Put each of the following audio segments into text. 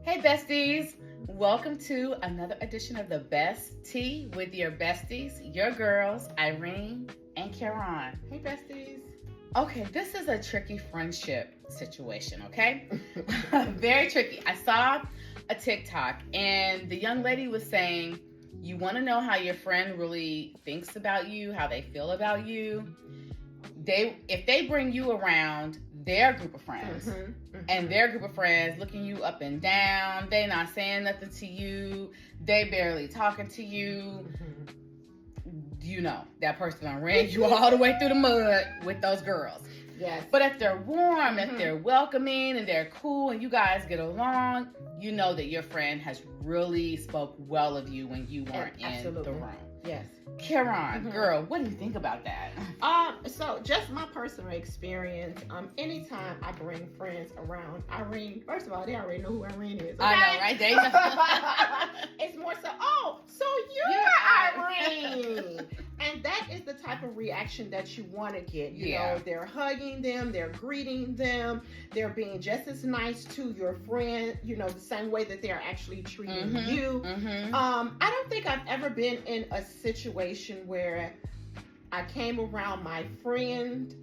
Hey besties, welcome to another edition of the Best Tea with your besties, your girls, Irene and Karen. Hey, besties. Okay, this is a tricky friendship situation, okay? Very tricky. I saw a TikTok and the young lady was saying, you want to know how your friend really thinks about you, how they feel about you. If they bring you around their group of friends and their group of friends looking you up and down, they not saying nothing to you, they barely talking to you, you know that person done ran you all the way through the mud with those girls. Yes. But if they're warm, if they're welcoming and they're cool and you guys get along, you know that your friend has really spoke well of you when you weren't in the room. Yes. Karen, girl, what do you think about that? So just my personal experience, anytime I bring friends around Irene, first of all, they already know who Irene is. Okay? I know, right? They know. It's more so you're Irene. And that is the type of reaction that you want to get. You know, they're hugging them, they're greeting them, they're being just as nice to your friend, you know, the same way that they're actually treating you. I don't think I've ever been in a situation where I came around my friends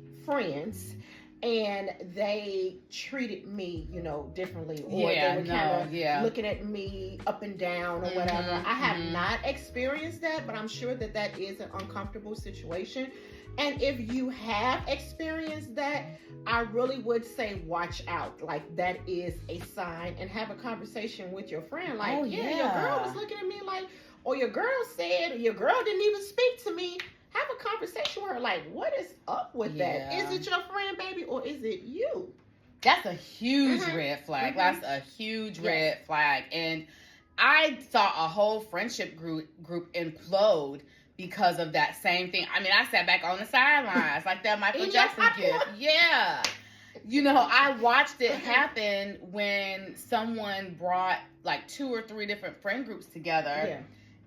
and they treated me, you know, differently, or they were kind of looking at me up and down or whatever. I have not experienced that, but I'm sure that that is an uncomfortable situation. And if you have experienced that, I really would say watch out. Like, that is a sign, and have a conversation with your friend. Like, your girl was looking at me like, or your girl said, or your girl didn't even speak to me. Have a conversation with her, like, what is up with that? Is it your friend, baby, or is it you? That's a huge red flag. That's a huge red flag. And I saw a whole friendship group implode because of that same thing. I mean, I sat back on the sidelines like that Michael Jackson gift. Yeah. You know, I watched it happen when someone brought like 2 or 3 different friend groups together. Yeah.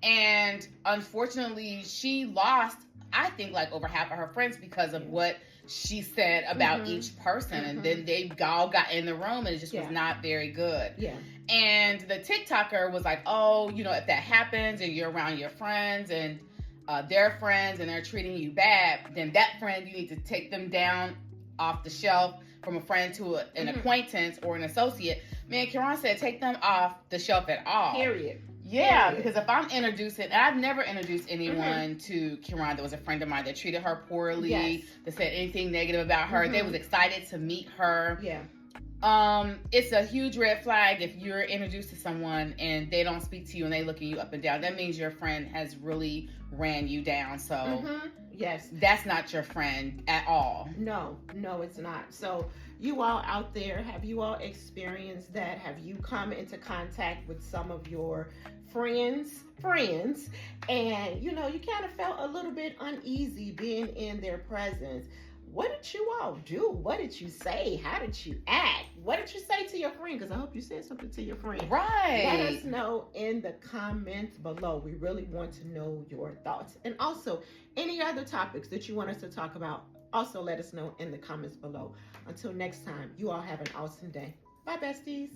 And unfortunately, she lost, I think, like over half of her friends because of what she said about each person. And then they all got in the room and it just was not very good. Yeah. And the TikToker was like, oh, you know, if that happens and you're around your friends and their friends and they're treating you bad, then that friend, you need to take them down off the shelf from a friend to an acquaintance or an associate. Man, Karen said take them off the shelf at all. Period. Yeah, because if I'm introducing, and I've never introduced anyone to Karen that was a friend of mine that treated her poorly, that said anything negative about her. They was excited to meet her. Yeah. It's a huge red flag if you're introduced to someone and they don't speak to you and they looking you up and down. That means your friend has really ran you down. So yes, that's not your friend at all. No, it's not. So you all out there, have you all experienced that? Have you come into contact with some of your friends and, you know, you kind of felt a little bit uneasy being in their presence? What did you all do? What did you say? How did you act? What did you say to your friend? Because I hope you said something to your friend. Right. Let us know in the comments below. We really want to know your thoughts. And also, any other topics that you want us to talk about, also let us know in the comments below. Until next time, you all have an awesome day. Bye, besties.